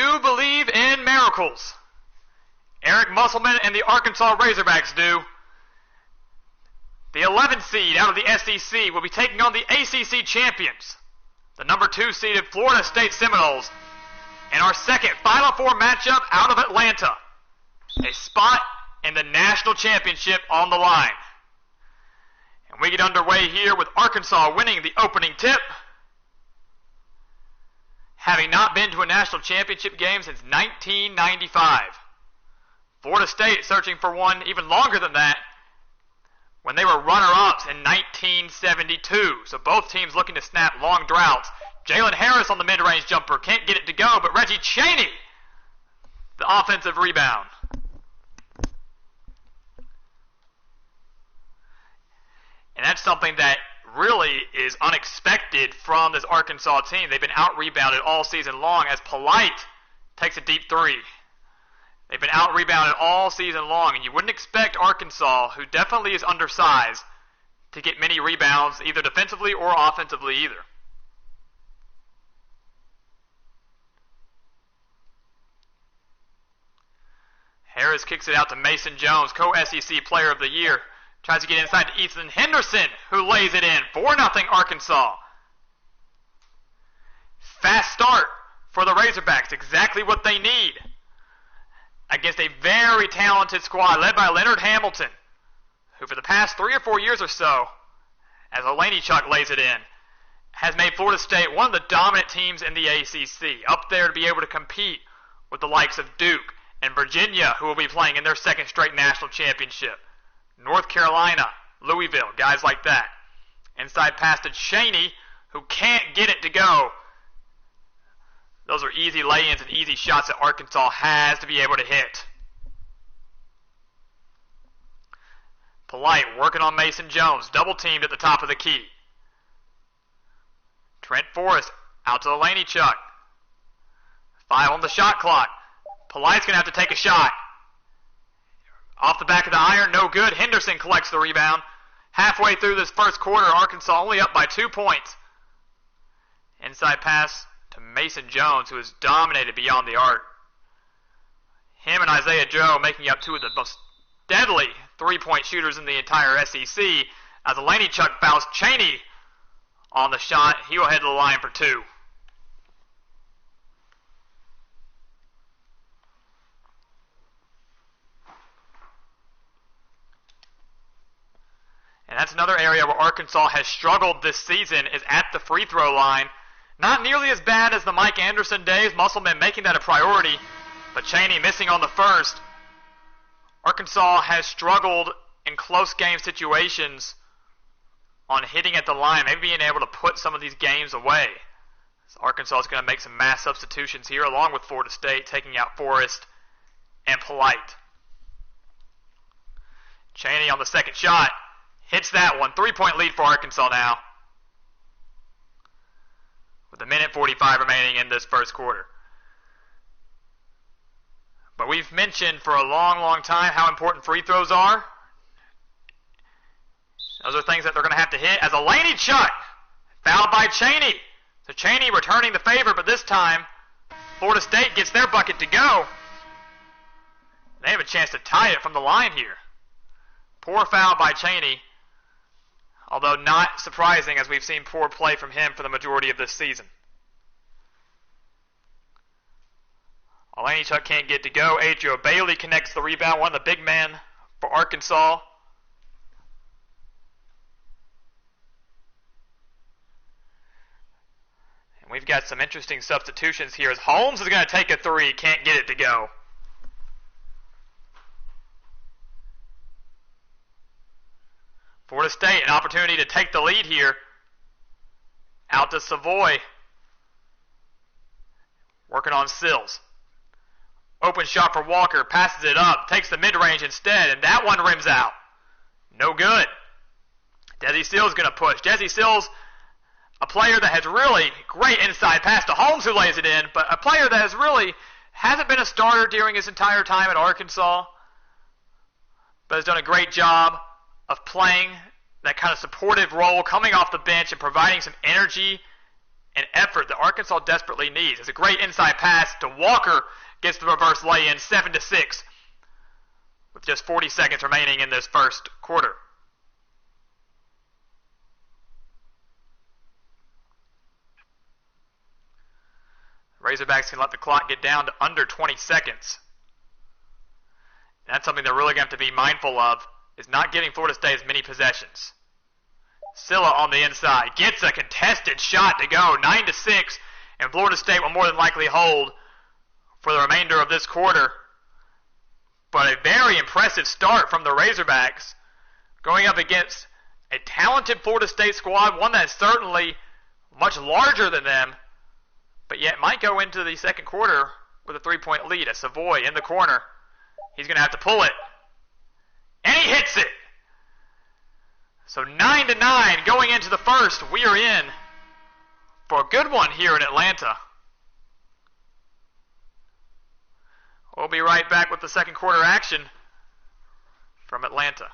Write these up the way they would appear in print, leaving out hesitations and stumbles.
you believe in miracles? Eric Musselman and the Arkansas Razorbacks do. The 11th seed out of the SEC will be taking on the ACC champions, the number 2 seeded Florida State Seminoles, in our second Final Four matchup out of Atlanta. A spot in the national championship on the line. And we get underway here with Arkansas winning the opening tip, having not been to a national championship game since 1995. Florida State searching for one even longer than that when they were runner-ups in 1972. So both teams looking to snap long droughts. Jalen Harris on the mid-range jumper, can't get it to go, but Reggie Chaney, the offensive rebound. And that's something that really is unexpected from this Arkansas team. They've been out-rebounded all season long as Polite takes a deep three. They've been out-rebounded all season long, and you wouldn't expect Arkansas, who definitely is undersized, to get many rebounds, either defensively or offensively either. Harris kicks it out to Mason Jones, co-SEC Player of the Year. Tries to get inside to Ethan Henderson, who lays it in. 4-0 Arkansas. Fast start for the Razorbacks, exactly what they need against a very talented squad led by Leonard Hamilton, who for the past 3 or 4 years or so, as Olaney Chuck lays it in, has made Florida State one of the dominant teams in the ACC, up there to be able to compete with the likes of Duke and Virginia, who will be playing in their second straight national championship. North Carolina, Louisville, guys like that. Inside pass to Chaney, who can't get it to go. Those are easy lay-ins and easy shots that Arkansas has to be able to hit. Polite working on Mason Jones, double-teamed at the top of the key. Trent Forrest out to Olaney Chuck. 5 on the shot clock. Polite's going to have to take a shot. Off the back of the iron, no good. Henderson collects the rebound. Halfway through this first quarter, Arkansas only up by 2 points. Inside pass to Mason Jones, who has dominated beyond the arc. Him and Isaiah Joe making up 2 of the most deadly three-point shooters in the entire SEC. As Olaney Chuck fouls Chaney on the shot, he will head to the line for 2. And that's another area where Arkansas has struggled this season, is at the free throw line. Not nearly as bad as the Mike Anderson days, Musselman making that a priority, but Chaney missing on the first. Arkansas has struggled in close game situations on hitting at the line, maybe being able to put some of these games away. So Arkansas is going to make some mass substitutions here, along with Florida State, taking out Forrest and Polite. Chaney on the second shot. Hits that one. 3-point lead for Arkansas now, with 1:45 remaining in this first quarter. But we've mentioned for a long, long time how important free throws are. Those are things that they're going to have to hit. As Olaney Chuck, fouled by Chaney. So Chaney returning the favor, but this time Florida State gets their bucket to go. They have a chance to tie it from the line here. Poor foul by Chaney. Although not surprising, as we've seen poor play from him for the majority of this season. Olaney Chuck can't get to go. Adrio Bailey connects the rebound, one of the big men for Arkansas. And we've got some interesting substitutions here as Holmes is going to take a three, can't get it to go. Florida State, an opportunity to take the lead here. Out to Savoy. Working on Sills. Open shot for Walker, passes it up, takes the mid-range instead, and that one rims out. No good. Desi Sills going to push. Desi Sills, a player that has really great inside pass to Holmes, who lays it in, but a player that has really hasn't been a starter during his entire time at Arkansas, but has done a great job of playing that kind of supportive role, coming off the bench and providing some energy and effort that Arkansas desperately needs. It's a great inside pass to Walker, gets the reverse lay-in, 7-6, with just 40 seconds remaining in this first quarter. Razorbacks can let the clock get down to under 20 seconds. And that's something they're really going to have to be mindful of, is not giving Florida State as many possessions. Silla on the inside gets a contested shot to go, 9-6, and Florida State will more than likely hold for the remainder of this quarter. But a very impressive start from the Razorbacks, going up against a talented Florida State squad, one that's certainly much larger than them, but yet might go into the second quarter with a 3-point lead. As Savoy in the corner, he's going to have to pull it, and he hits it. So 9-9 going into the first. We are in for a good one here in Atlanta. We'll be right back with the second quarter action from Atlanta.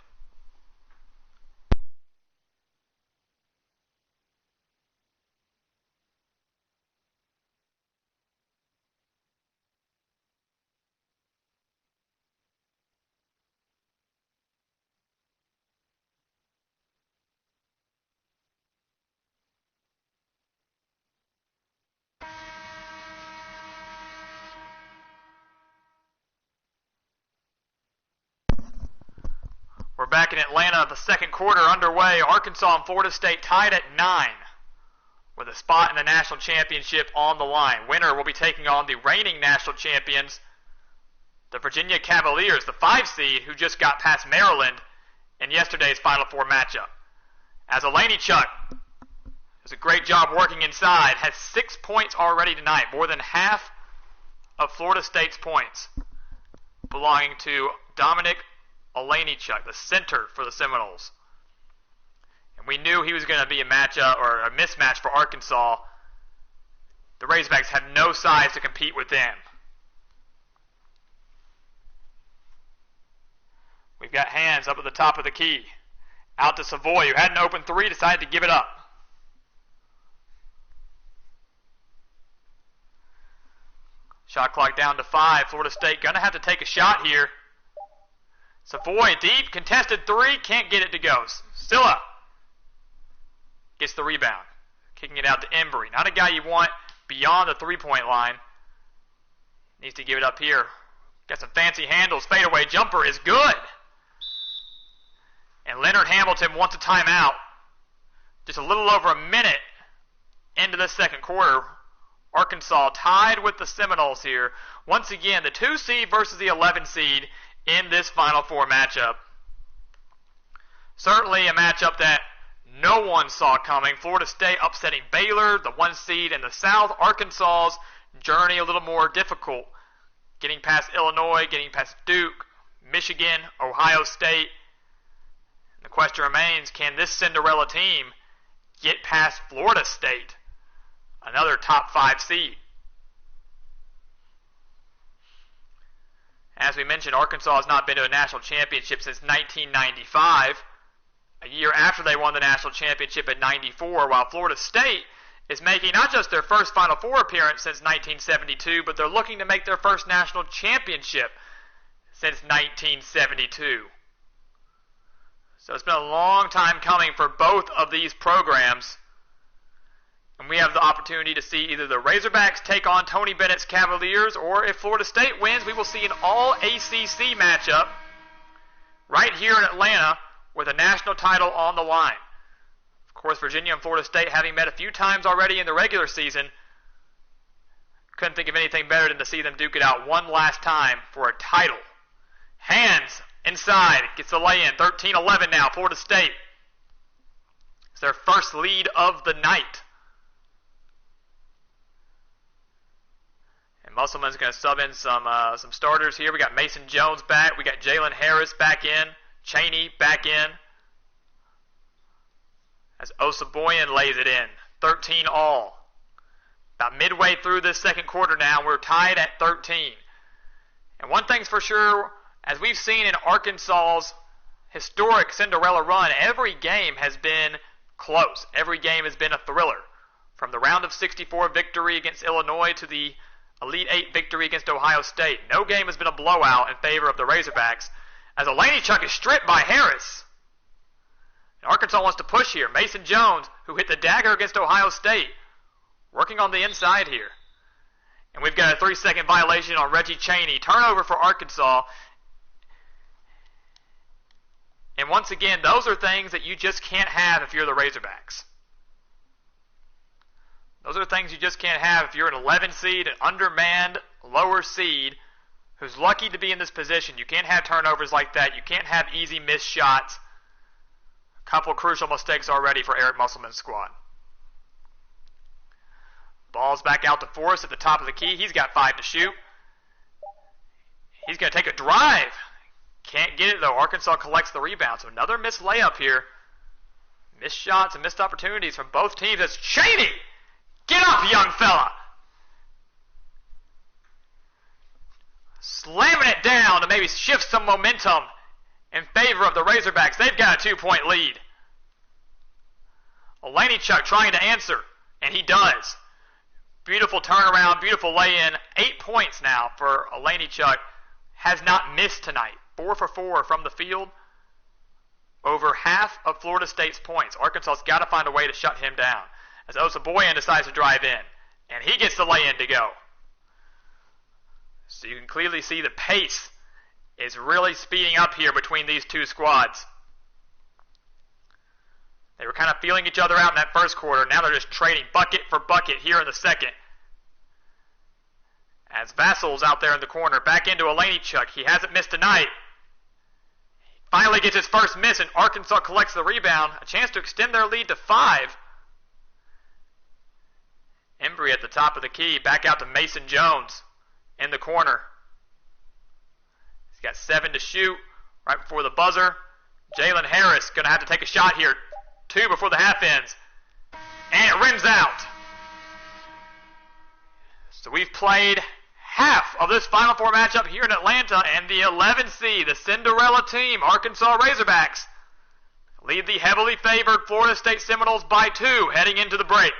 We're back in Atlanta, the second quarter underway. Arkansas and Florida State tied at 9 with a spot in the national championship on the line. Winner will be taking on the reigning national champions, the Virginia Cavaliers, the 5 seed who just got past Maryland in yesterday's Final Four matchup. As Leonard does a great job working inside, has 6 points already tonight, more than half of Florida State's points belonging to Dominic Olejniczuk, the center for the Seminoles. And we knew he was going to be a matchup or a mismatch for Arkansas. The Razorbacks have no size to compete with them. We've got hands up at the top of the key. Out to Savoy, who had an open three, decided to give it up. Shot clock down to 5. Florida State going to have to take a shot here. Savoy, deep, contested three, can't get it to go. Silla gets the rebound, kicking it out to Embry. Not a guy you want beyond the three-point line. Needs to give it up here. Got some fancy handles. Fadeaway jumper is good. And Leonard Hamilton wants a timeout. Just a little over a minute into the second quarter. Arkansas tied with the Seminoles here. Once again, the 2 seed versus the 11 seed in this Final Four matchup. Certainly a matchup that no one saw coming. Florida State upsetting Baylor, the 1 seed in the South. Arkansas's journey a little more difficult. Getting past Illinois, getting past Duke, Michigan, Ohio State. The question remains, can this Cinderella team get past Florida State, another top 5 seed? As we mentioned, Arkansas has not been to a national championship since 1995, a year after they won the national championship in 94, while Florida State is making not just their first Final Four appearance since 1972, but they're looking to make their first national championship since 1972. So it's been a long time coming for both of these programs. And we have the opportunity to see either the Razorbacks take on Tony Bennett's Cavaliers, or if Florida State wins, we will see an all-ACC matchup right here in Atlanta with a national title on the line. Of course, Virginia and Florida State having met a few times already in the regular season, couldn't think of anything better than to see them duke it out one last time for a title. Hands inside, gets the lay-in, 13-11 now, Florida State. It's their first lead of the night. Musselman's going to sub in some starters here. We got Mason Jones back. We got Jalen Harris back in. Cheney back in. As Osaboyan lays it in. 13 all. About midway through this second quarter now, we're tied at 13. And one thing's for sure, as we've seen in Arkansas's historic Cinderella run, every game has been close. Every game has been a thriller. From the round of 64 victory against Illinois to the Elite Eight victory against Ohio State, no game has been a blowout in favor of the Razorbacks, as Olejniczuk is stripped by Harris. And Arkansas wants to push here. Mason Jones, who hit the dagger against Ohio State, working on the inside here. And we've got a 3-second violation on Reggie Chaney. Turnover for Arkansas. And once again, those are things that you just can't have if you're the Razorbacks. Those are things you just can't have if you're an 11 seed, an undermanned, lower seed, who's lucky to be in this position. You can't have turnovers like that. You can't have easy missed shots. A couple of crucial mistakes already for Eric Musselman's squad. Ball's back out to Forrest at the top of the key. He's got 5 to shoot. He's going to take a drive. Can't get it, though. Arkansas collects the rebound. So another missed layup here. Missed shots and missed opportunities from both teams. That's Chaney! Get up, young fella! Slamming it down to maybe shift some momentum in favor of the Razorbacks. They've got a 2-point lead. Olejniczuk trying to answer, and he does. Beautiful turnaround, beautiful lay-in. 8 points now for Olejniczuk. Has not missed tonight. 4 for 4 from the field. Over half of Florida State's points. Arkansas's got to find a way to shut him down. As Osaboyan decides to drive in. And he gets the lay-in to go. So you can clearly see the pace is really speeding up here between these two squads. They were kind of feeling each other out in that first quarter. Now they're just trading bucket for bucket here in the second. As Vassal's out there in the corner, back into Olejniczuk. He hasn't missed tonight. He finally gets his first miss, and Arkansas collects the rebound. A chance to extend their lead to 5. Embry at the top of the key, back out to Mason Jones in the corner. He's got 7 to shoot right before the buzzer. Jalen Harris going to have to take a shot here. 2 before the half ends. And it rims out. So we've played half of this Final Four matchup here in Atlanta, and the 11 seed, the Cinderella Team, Arkansas Razorbacks, lead the heavily favored Florida State Seminoles by 2 heading into the break.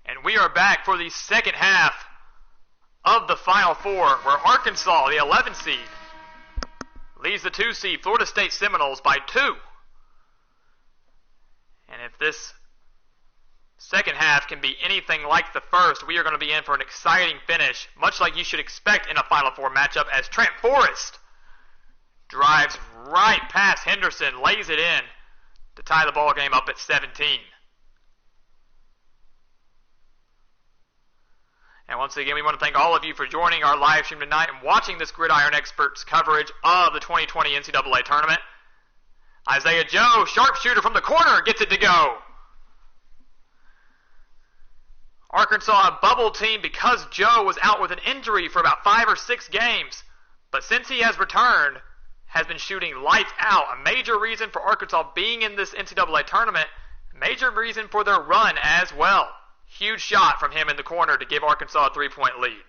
And we are back for the second half of the Final Four, where Arkansas, the 11 seed, leads the 2 seed Florida State Seminoles by 2. And if this second half can be anything like the first, we are going to be in for an exciting finish, much like you should expect in a Final Four matchup, as Trent Forrest drives right past Henderson, lays it in to tie the ball game up at 17. And once again, we want to thank all of you for joining our live stream tonight and watching this Gridiron Experts coverage of the 2020 NCAA Tournament. Isaiah Joe, sharpshooter from the corner, gets it to go. Arkansas, a bubble team because Joe was out with an injury for about 5 or 6 games. But since he has returned, has been shooting lights out. A major reason for Arkansas being in this NCAA tournament. Major reason for their run as well. Huge shot from him in the corner to give Arkansas a 3-point lead.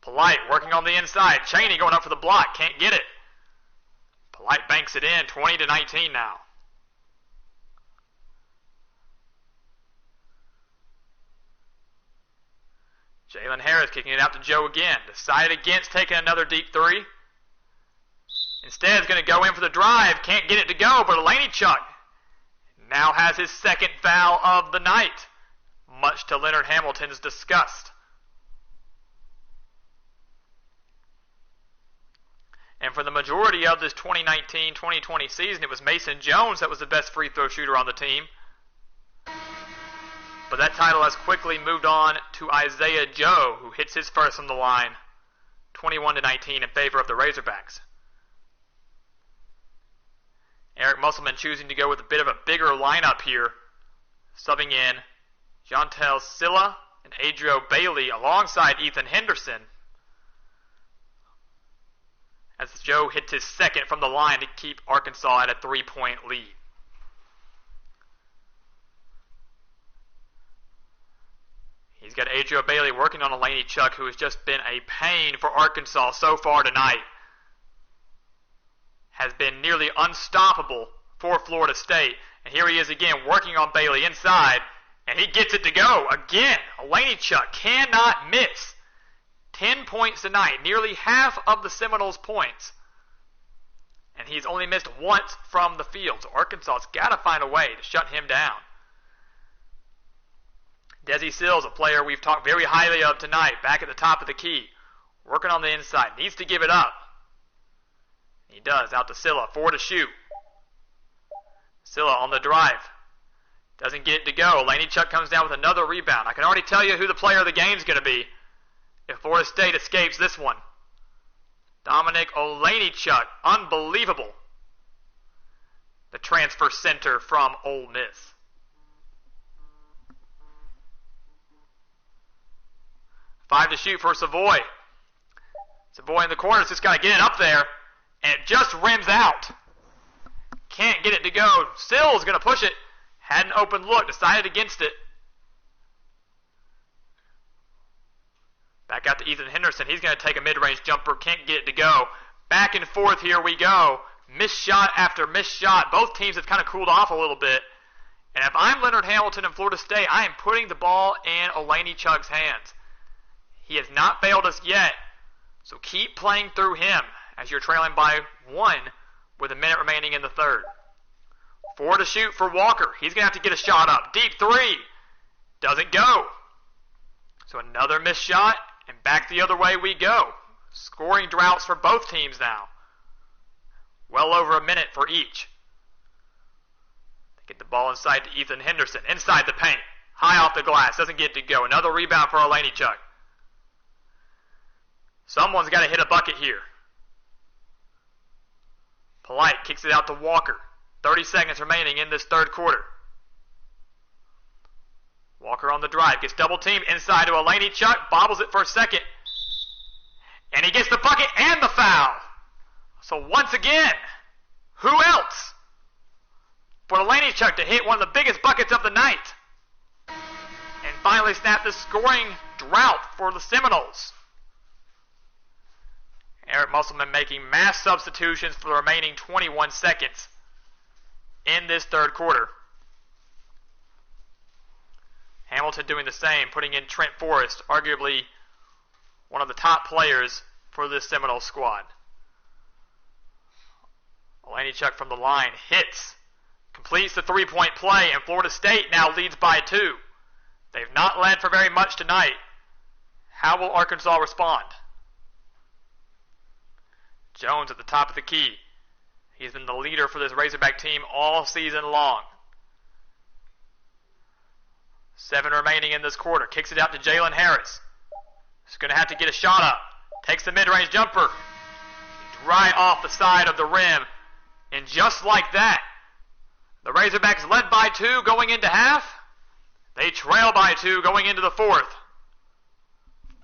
Polite working on the inside. Chaney going up for the block. Can't get it. Polite banks it in. 20-19 now. Jalen Harris kicking it out to Joe again. Decided against taking another deep three. Instead, is going to go in for the drive. Can't get it to go, but Olejniczuk now has his second foul of the night, much to Leonard Hamilton's disgust. And for the majority of this 2019-2020 season, it was Mason Jones that was the best free throw shooter on the team. But that title has quickly moved on to Isaiah Joe, who hits his first from the line, 21-19 in favor of the Razorbacks. Eric Musselman choosing to go with a bit of a bigger lineup here, subbing in Jontel Silla and Adrio Bailey alongside Ethan Henderson, as Joe hits his second from the line to keep Arkansas at a 3-point lead. He's got Adrio Bailey working on Olejniczuk, who has just been a pain for Arkansas so far tonight. Has been nearly unstoppable for Florida State. And here he is again working on Bailey inside, and he gets it to go again. Olejniczuk cannot miss. 10 points tonight, nearly half of the Seminoles' points. And he's only missed once from the field. So Arkansas's got to find a way to shut him down. Desi Sills, a player we've talked very highly of tonight, back at the top of the key, working on the inside, needs to give it up. He does, out to Silla, 4 to shoot. Silla on the drive. Doesn't get it to go. Olejniczuk comes down with another rebound. I can already tell you who the player of the game is going to be if Florida State escapes this one. Dominic Olejniczuk, unbelievable. The transfer center from Ole Miss. Five to shoot for Savoy. Savoy in the corner, just got to get it up there. And it just rims out. Can't get it to go. Sills going to push it. Had an open look. Decided against it. Back out to Ethan Henderson. He's going to take a mid-range jumper. Can't get it to go. Back and forth here we go. Missed shot after missed shot. Both teams have kind of cooled off a little bit. And if I'm Leonard Hamilton and Florida State, I am putting the ball in Olejniczuk's hands. He has not failed us yet. So keep playing through him as you're trailing by 1 with a minute remaining in the third. 4 to shoot for Walker. He's going to have to get a shot up. Deep three. Doesn't go. So another missed shot, and back the other way we go. Scoring droughts for both teams now. Well over a minute for each. They get the ball inside to Ethan Henderson. Inside the paint. High off the glass. Doesn't get to go. Another rebound for Olejniczuk. Someone's got to hit a bucket here. Polite kicks it out to Walker. 30 seconds remaining in this third quarter. Walker on the drive. Gets double teamed inside to Olejniczuk. Bobbles it for a second. And he gets the bucket and the foul. So once again, who else for Olejniczuk to hit one of the biggest buckets of the night? And finally snap the scoring drought for the Seminoles. Eric Musselman making mass substitutions for the remaining 21 seconds in this third quarter. Hamilton doing the same, putting in Trent Forrest, arguably one of the top players for this Seminole squad. Olejniczuk from the line hits, completes the three-point play, and Florida State now leads by 2. They've not led for very much tonight. How will Arkansas respond? Jones at the top of the key. He's been the leader for this Razorback team all season long. 7 remaining in this quarter. Kicks it out to Jalen Harris. He's going to have to get a shot up. Takes the mid-range jumper. Right off the side of the rim. And just like that, the Razorbacks led by 2 going into half. They trail by 2 going into the fourth.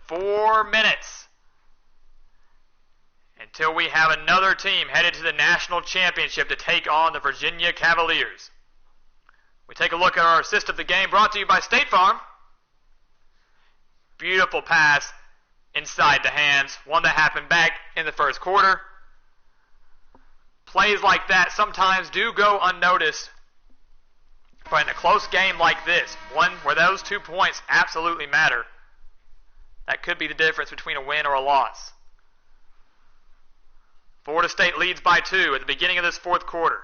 4 minutes until we have another team headed to the national championship to take on the Virginia Cavaliers. We take a look at our assist of the game brought to you by State Farm. Beautiful pass inside the hands. One that happened back in the first quarter. Plays like that sometimes do go unnoticed. But in a close game like this, one where those 2 points absolutely matter, That could be the difference between a win or a loss. Florida State leads by 2 at the beginning of this fourth quarter,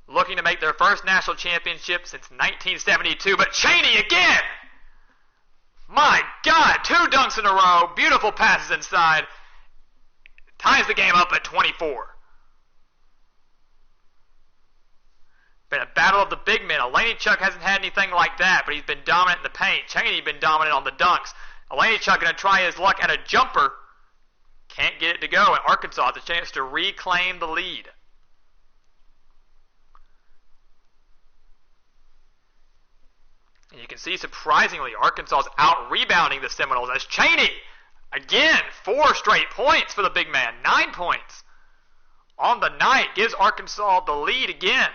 looking to make their first national championship since 1972. But Chaney again! My God, 2 dunks in a row, beautiful passes inside, ties the game up at 24. Been a battle of the big men. Olaneychuk hasn't had anything like that, but he's been dominant in the paint. Chaney been dominant on the dunks. Olaneychuk going to try his luck at a jumper. Can't get it to go, and Arkansas has a chance to reclaim the lead. And you can see, surprisingly, Arkansas is out-rebounding the Seminoles as Chaney, again, 4 straight points for the big man, 9 points on the night, gives Arkansas the lead again.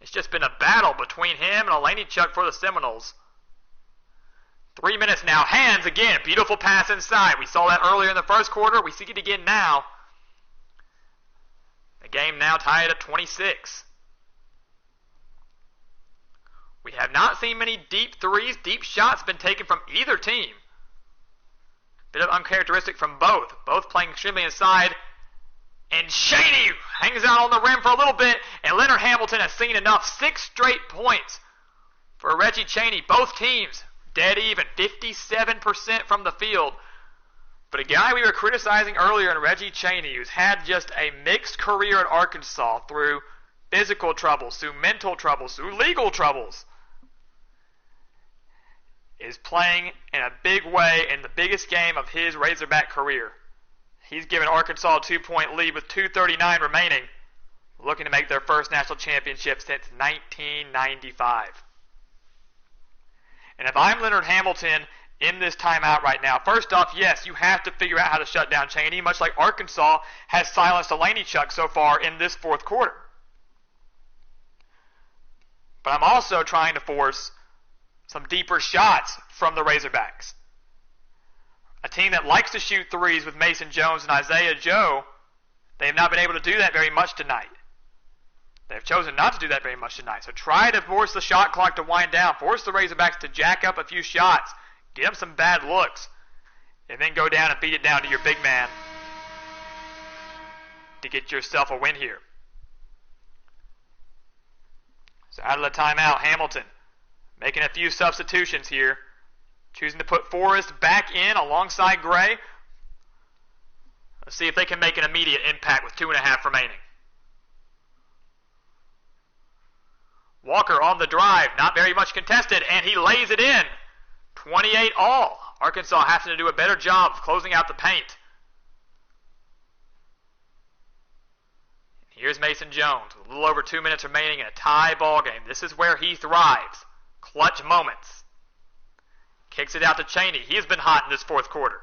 It's just been a battle between him and Olaneychuk for the Seminoles. 3 minutes now. Hands again. Beautiful pass inside. We saw that earlier in the first quarter. We see it again now. The game now tied at 26. We have not seen many deep threes. Deep shots been taken from either team. Bit of uncharacteristic from both. Both playing extremely inside. And Chaney hangs out on the rim for a little bit. And Leonard Hamilton has seen enough. 6 straight points for Reggie Chaney. Both teams dead even, 57% from the field. But a guy we were criticizing earlier in Reggie Chaney, who's had just a mixed career at Arkansas through physical troubles, through mental troubles, through legal troubles, is playing in a big way in the biggest game of his Razorback career. He's given Arkansas a 2-point lead with 2:39 remaining, looking to make their first national championship since 1995. And if I'm Leonard Hamilton in this timeout right now, first off, yes, you have to figure out how to shut down Chaney, much like Arkansas has silenced Olaneychuk so far in this fourth quarter. But I'm also trying to force some deeper shots from the Razorbacks. A team that likes to shoot threes with Mason Jones and Isaiah Joe, they have not been able to do that very much tonight. They've chosen not to do that very much tonight. So try to force the shot clock to wind down. Force the Razorbacks to jack up a few shots. Get them some bad looks. And then go down and beat it down to your big man to get yourself a win here. So out of the timeout, Hamilton making a few substitutions here. Choosing to put Forrest back in alongside Gray. Let's see if they can make an immediate impact with 2.5 remaining. Walker on the drive, not very much contested, and he lays it in. 28 all. Arkansas having to do a better job of closing out the paint. Here's Mason Jones with a little over 2 minutes remaining in a tie ball game. This is where he thrives. Clutch moments. Kicks it out to Chaney. He's been hot in this fourth quarter.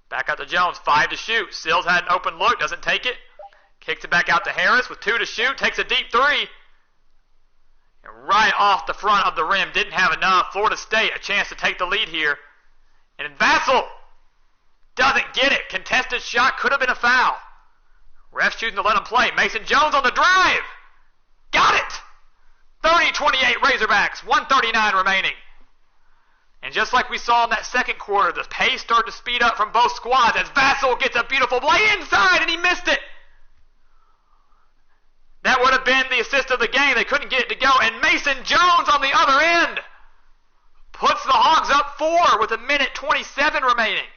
Back out to Jones. 5 to shoot. Sills had an open look. Doesn't take it. Kicks it back out to Harris with 2 to shoot. Takes a deep 3. And right off the front of the rim. Didn't have enough. Florida State a chance to take the lead here. And Vassell doesn't get it. Contested shot. Could have been a foul. Ref's choosing to let him play. Mason Jones on the drive. Got it. 30-28 Razorbacks. 1:39 remaining. And just like we saw in that second quarter, the pace started to speed up from both squads as Vassell gets a beautiful lay inside and he missed it. That would have been the assist of the game. They couldn't get it to go. And Mason Jones on the other end puts the Hogs up 4 with 1:27 remaining.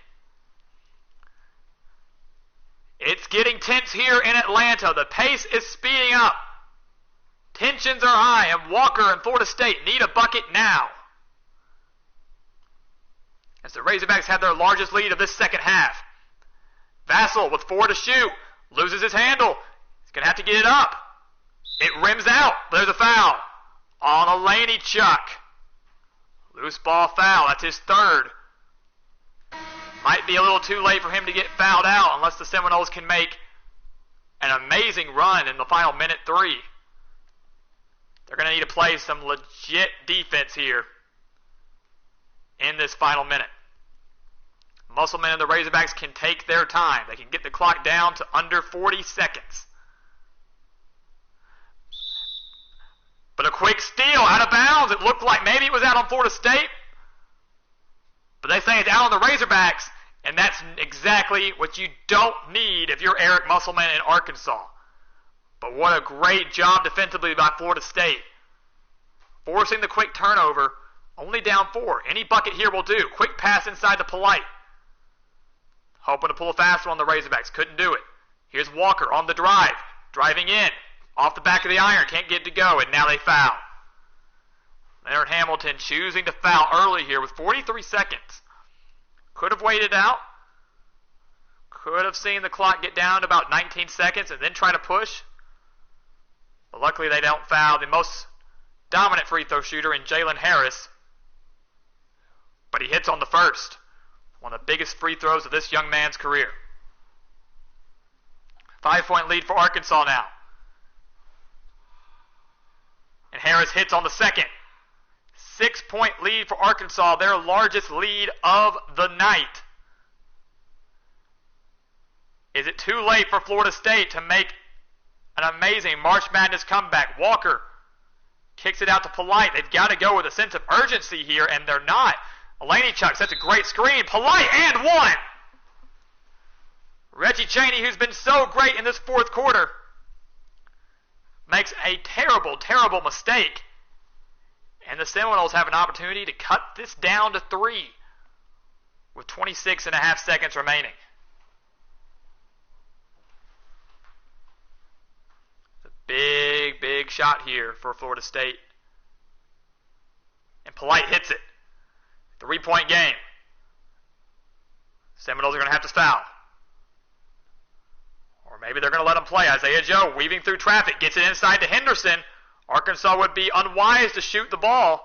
It's getting tense here in Atlanta. The pace is speeding up. Tensions are high, and Walker and Florida State need a bucket now. As the Razorbacks have their largest lead of this second half. Vassell with 4 to shoot. Loses his handle. He's going to have to get it up. It rims out. There's a foul on Olaneychuk. Loose ball foul. That's his third. Might be a little too late for him to get fouled out unless the Seminoles can make an amazing run in the final minute 3. They're going to need to play some legit defense here in this final minute. Musclemen and the Razorbacks can take their time. They can get the clock down to under 40 seconds. But a quick steal out of bounds. It looked like maybe it was out on Florida State. But they say it's out on the Razorbacks, and that's exactly what you don't need if you're Eric Musselman in Arkansas. But what a great job defensively by Florida State. Forcing the quick turnover, only down 4. Any bucket here will do. Quick pass inside to Polite. Hoping to pull a fast one on the Razorbacks. Couldn't do it. Here's Walker on the drive. Driving in. Off the back of the iron. Can't get it to go, and now they foul. Leonard Hamilton choosing to foul early here with 43 seconds. Could have waited out. Could have seen the clock get down to about 19 seconds and then try to push. But luckily they don't foul the most dominant free throw shooter in Jalen Harris. But he hits on the first. One of the biggest free throws of this young man's career. 5-point lead for Arkansas now. And Harris hits on the second. 6-point lead for Arkansas, their largest lead of the night. Is it too late for Florida State to make an amazing March Madness comeback? Walker kicks it out to Polite. They've got to go with a sense of urgency here, and they're not. Laneychuk sets a great screen. Polite and one. Reggie Chaney, who's been so great in this fourth quarter, makes a terrible, terrible mistake. And the Seminoles have an opportunity to cut this down to 3 with 26.5 seconds remaining. It's a big, big shot here for Florida State. And Polite hits it. 3-point game. Seminoles are going to have to foul. Or maybe they're going to let them play. Isaiah Joe weaving through traffic, gets it inside to Henderson. Arkansas would be unwise to shoot the ball.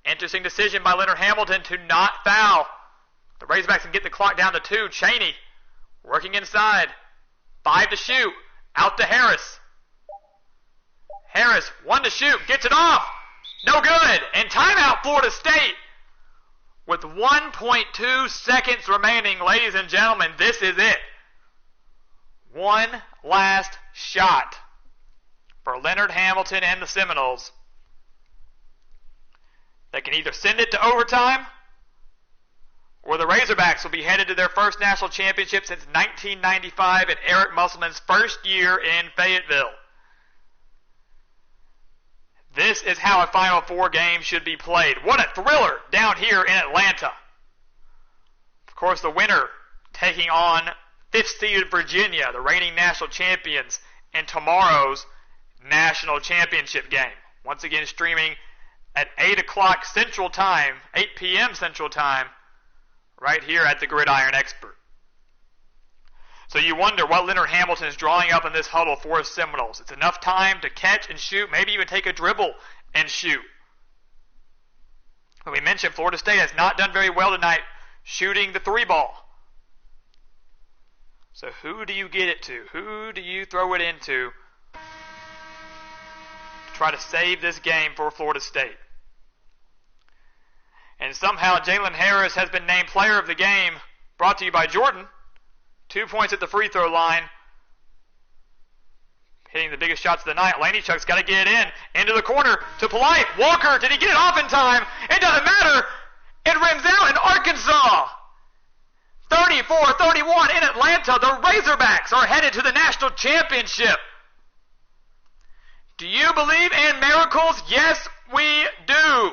Interesting decision by Leonard Hamilton to not foul. The Razorbacks can get the clock down to 2. Chaney working inside. 5 to shoot. Out to Harris. Harris, 1 to shoot. Gets it off. No good. And timeout Florida State. With 1.2 seconds remaining, ladies and gentlemen, this is it. One last shot for Leonard Hamilton and the Seminoles. They can either send it to overtime, or the Razorbacks will be headed to their first national championship since 1995 in Eric Musselman's first year in Fayetteville. This is how a Final Four game should be played. What a thriller down here in Atlanta. Of course, the winner taking on 5th-seeded Virginia, the reigning national champions, in tomorrow's national championship game. Once again, streaming at 8 o'clock Central Time, 8 p.m. Central Time, right here at the Gridiron Expert. So you wonder what Leonard Hamilton is drawing up in this huddle for his Seminoles. It's enough time to catch and shoot, maybe even take a dribble and shoot. But we mentioned Florida State has not done very well tonight shooting the 3-ball. So who do you get it to? Who do you throw it into to try to save this game for Florida State? And somehow Jalen Harris has been named player of the game, brought to you by Jordan. 2 points at the free throw line. Hitting the biggest shots of the night. Laneychuk's got to get it into the corner to Polite. Walker, did he get it off in time? It doesn't matter. It rims out in Arkansas. 34-31 in Atlanta. The Razorbacks are headed to the national championship. Do you believe in miracles? Yes, we do.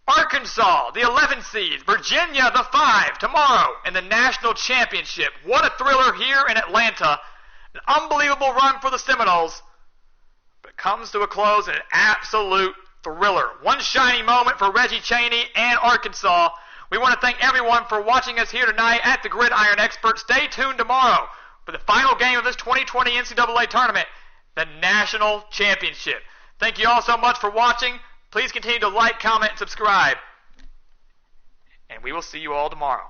Arkansas, the 11th seed. Virginia, the 5, tomorrow in the national championship. What a thriller here in Atlanta. An unbelievable run for the Seminoles. But it comes to a close in an absolute thriller. One shining moment for Reggie Chaney and Arkansas. We want to thank everyone for watching us here tonight at the Gridiron Expert. Stay tuned tomorrow for the final game of this 2020 NCAA Tournament, the national championship. Thank you all so much for watching. Please continue to like, comment, and subscribe. And we will see you all tomorrow.